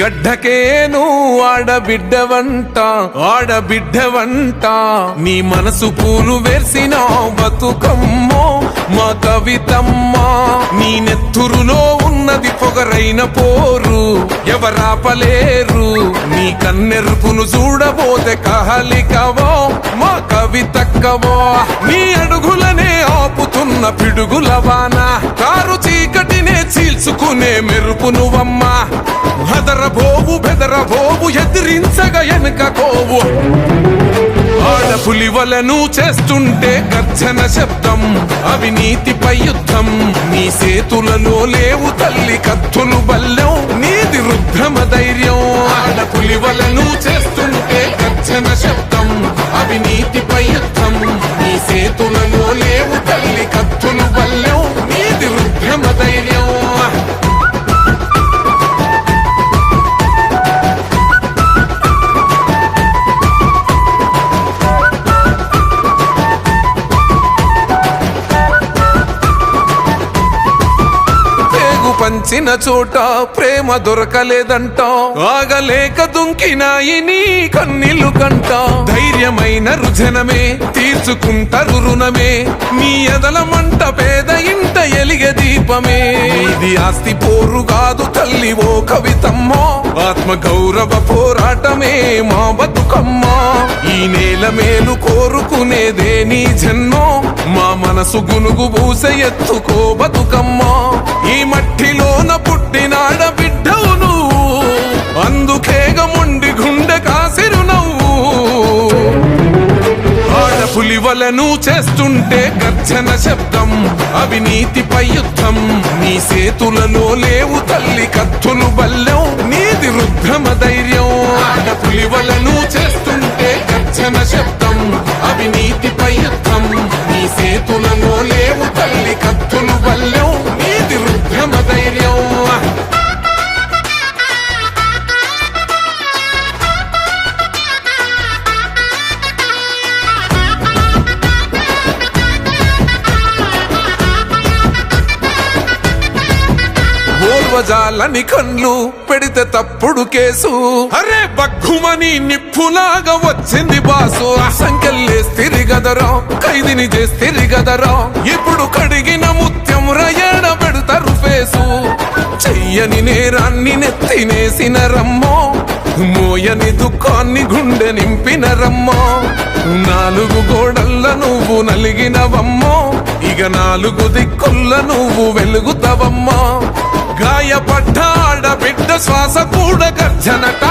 గడ్డకేను ఆడబిడ్డవంట నీ మనసు పూలు వేసిన బతుకమ్మో మా కవితమ్మ. నీ నెత్తురులో ఉన్నది పొగరైన పోరు ఎవరాపలేరు. నీ కన్నెరుపును చూడబోతే కహలికవో మా కవితక్కవో. నీ అడుగులనే ఆపుతున్న పిడుగుల వాన కారు చీకటినే చీల్చుకునే మెరుపు నువ్వమ్మా. హదరబోవు బెదరబోవు ఎదిరించగా ఎనకపోవు. ఆడపులివలను చేస్తుంటే గర్జన శబ్దం అవినీతిపై యుద్ధం. నీ సేతులలో లేవు తల్లి కత్తులు బల్లెం నీది రుద్రమ ధైర్యం. ఆడపులివలను చేస్తుంటే గర్జన శబ్దం అవినీతిపై యుద్ధం. నీ సేతులలో లేవు తల్లి కత్తులు బల్లెం నీది రుద్రమ ధైర్యం. పంచిన చోట ప్రేమ దొరకలేదంట ఆగలేక దుంకినాయి నీ కన్నీళ్లు కంట. ధైర్యమైన రుజనమే తీర్చుకుంటారు రుణమే నీ ఎదల మంట పేద ఇంట ఎలిగే దీపమే. ఇది ఆస్తి పోరు కాదు తల్లి ఓ కవితమ్మో ఆత్మ గౌరవ పోరాటమే మా బతుకమ్మ. ఈ నేల మేలు కోరుకునేదే నీ జన్మో మా మనసు గునుగు పూస ఎత్తుకో బతుకమ్మ. ఈ మట్టిలోన పుట్టినాడ బిడ్డవు నువ్వు అందుకేగ మొండి గుండె కాసిరు నవ్వు. ఆడపులివలను చేస్తుంటే గర్జన శబ్దం అవినీతిపై యుద్ధం. నీ సేతులలో లేవు తల్లి కత్తులు బల్లెం నీది రుద్రమ ధైర్యం. ఆడపులివలను చేస్తుంటే గర్జన శబ్దం అవినీతిపై యుద్ధం. నీ సేతులలో లేవు తల్లి కత్తులు బల్లెం నీది రుద్రమ ధైర్యం. ఓర్వజాలని కన్లు పెడితే తప్పుడు కేసు అరే బగ్గుమని నిప్పులాగా వచ్చింది బాసు. సంకెళ్ళేస్తిరి గదరా ఖైదీని చేస్తిరి గదరా ఇప్పుడు కడిగిన ముత్యం రయణ పెడతారు ఫేసు. చెయ్యని నేరాన్ని నెత్తినేసిన రమ్మో మోయని దుఃఖాన్ని గుండె నింపిన రమ్మో. 4 గోడల్ల నువ్వు నలిగినవమ్మో ఇక 4 దిక్కుల్ల నువ్వు వెలుగుతావమ్మా. గాయపడ్డ ఆడబిడ్డ శ్వాస కూడా గర్జనట.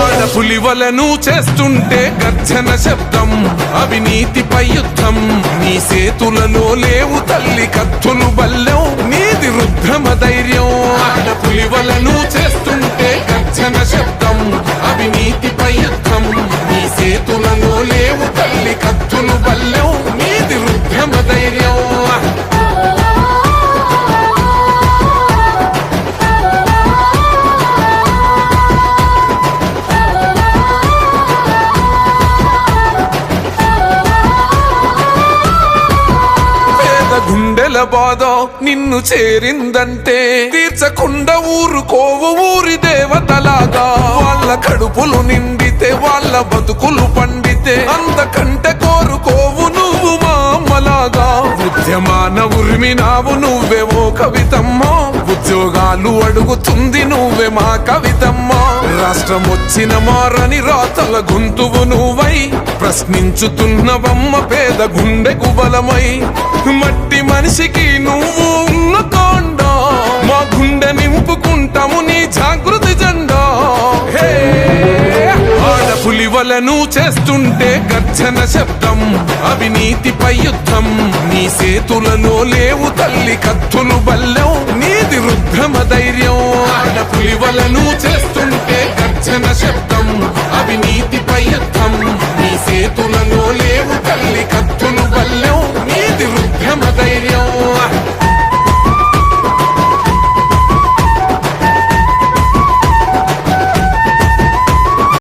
ఆడపులివలను చేస్తుంటే గర్జన శబ్దం అవినీతిపై యుద్ధం. నీ సేతులలో లేవు తల్లి కత్తులు బల్లెం నీది రుద్రమ ధైర్యం. ఆడపులివలను చేస్తుంటే గర్జన శబ్దం అవినీతిపై యుద్ధం. నీ సేతులలో లేవు తల్లి కత్తులు బల్లెం నీది రుద్రమ ధైర్యం. గుండెల బాధ నిన్ను చేరిందంటే తీర్చకుండా ఊరుకోవు ఊరి దేవతలాగా. వాళ్ళ కడుపులు నిండితే వాళ్ళ బతుకులు పండితే అంతకంటే కోరుకోవు నువ్వు మా అమ్మలాగా. ఉద్యమాన ఉరిమినావు నువ్వే ఓ కవితమ్మో ఉద్యోగాలు అడుగుతుంది నువ్వే మా కవితమ్మ. రాష్ట్రం వచ్చిన మారని రాతల గొంతువు నువ్వై ప్రశ్నించుతున్నవమ్మ పేద గుండెకు బలమై. మట్టి మనిషికి నువ్వు ఉన్న కొండ మా గుండె నింపుకుంటాము నీ జాగృతి జెండా. ఆడపులివలను చేస్తుంటే గర్జన శబ్దం అవినీతిపై యుద్ధం. నీ సేతులలో లేవు తల్లి కత్తులు బల్లెం నీది రుద్రమ ధైర్యం. ఆడపులివలను చేస్తుంటే గర్జన శబ్దం అవినీతిపై యుద్ధం. నీ సేతులలో